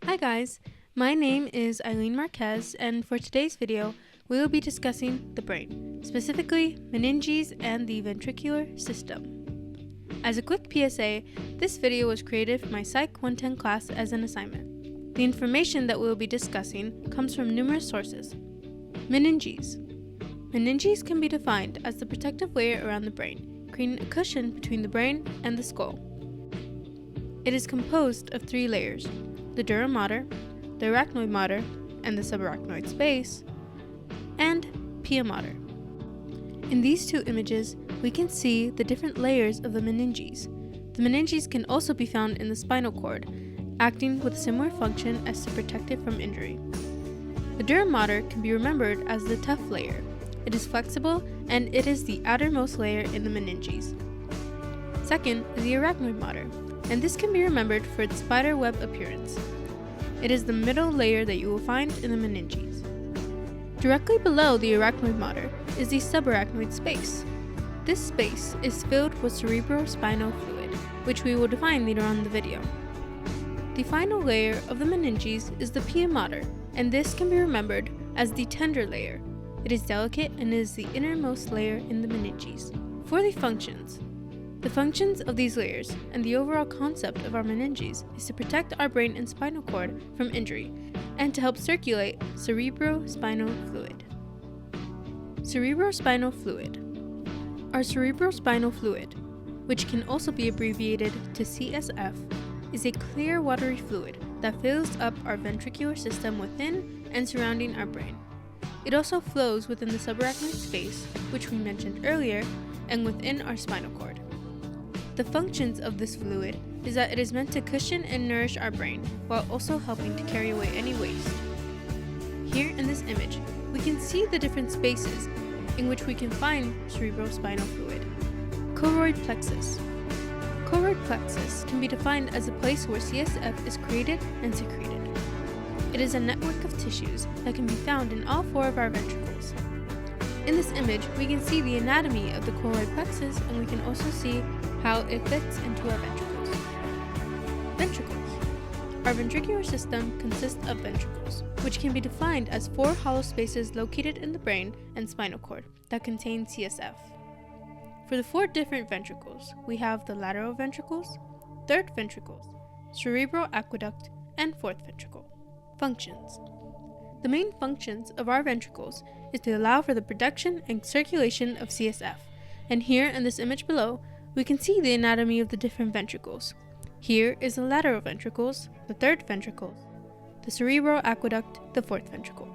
Hi guys, my name is Eileen Marquez, and for today's video, we will be discussing the brain, specifically meninges and the ventricular system. As a quick PSA, this video was created for my Psych 110 class as an assignment. The information that we will be discussing comes from numerous sources. Meninges. Meninges can be defined as the protective layer around the brain, creating a cushion between the brain and the skull. It is composed of three layers: the dura mater, the arachnoid mater, and the subarachnoid space, and pia mater. In these two images, we can see the different layers of the meninges. The meninges can also be found in the spinal cord, acting with a similar function as to protect it from injury. The dura mater can be remembered as the tough layer. It is flexible, and it is the outermost layer in the meninges. Second is the arachnoid mater, and this can be remembered for its spider web appearance. It is the middle layer that you will find in the meninges. Directly below the arachnoid mater is the subarachnoid space. This space is filled with cerebrospinal fluid, which we will define later on in the video. The final layer of the meninges is the pia mater, and this can be remembered as the tender layer. It is delicate and is the innermost layer in the meninges. For the functions of these layers and the overall concept of our meninges is to protect our brain and spinal cord from injury and to help circulate cerebrospinal fluid. Cerebrospinal fluid. Our cerebrospinal fluid, which can also be abbreviated to CSF, is a clear watery fluid that fills up our ventricular system within and surrounding our brain. It also flows within the subarachnoid space, which we mentioned earlier, and within our spinal cord. The functions of this fluid is that it is meant to cushion and nourish our brain, while also helping to carry away any waste. Here in this image, we can see the different spaces in which we can find cerebrospinal fluid. Choroid plexus. Choroid plexus can be defined as a place where CSF is created and secreted. It is a network of tissues that can be found in all four of our ventricles. In this image, we can see the anatomy of the choroid plexus, and we can also see how it fits into our ventricles. Ventricles. Our ventricular system consists of ventricles, which can be defined as four hollow spaces located in the brain and spinal cord that contain CSF. For the four different ventricles, we have the lateral ventricles, third ventricles, cerebral aqueduct, and fourth ventricle. Functions. The main functions of our ventricles is to allow for the production and circulation of CSF, and here in this image below, we can see the anatomy of the different ventricles. Here is the lateral ventricles, the third ventricle, the cerebral aqueduct, the fourth ventricle.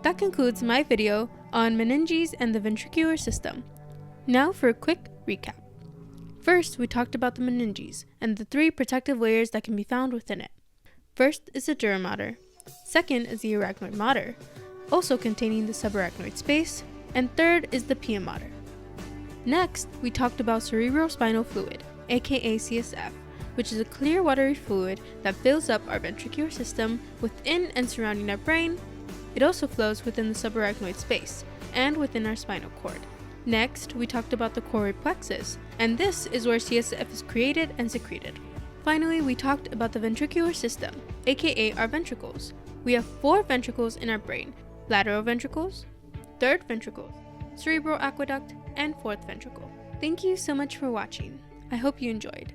That concludes my video on meninges and the ventricular system. Now for a quick recap. First, we talked about the meninges and the three protective layers that can be found within it. First is the dura mater. Second is the arachnoid mater, also containing the subarachnoid space, and third is the pia mater. Next, we talked about cerebrospinal fluid, aka CSF, which is a clear watery fluid that fills up our ventricular system within and surrounding our brain. It also flows within the subarachnoid space and within our spinal cord. Next, we talked about the choroid plexus, and this is where CSF is created and secreted. Finally, we talked about the ventricular system, aka our ventricles. We have four ventricles in our brain: lateral ventricles, third ventricle, cerebral aqueduct, and fourth ventricle. Thank you so much for watching. I hope you enjoyed.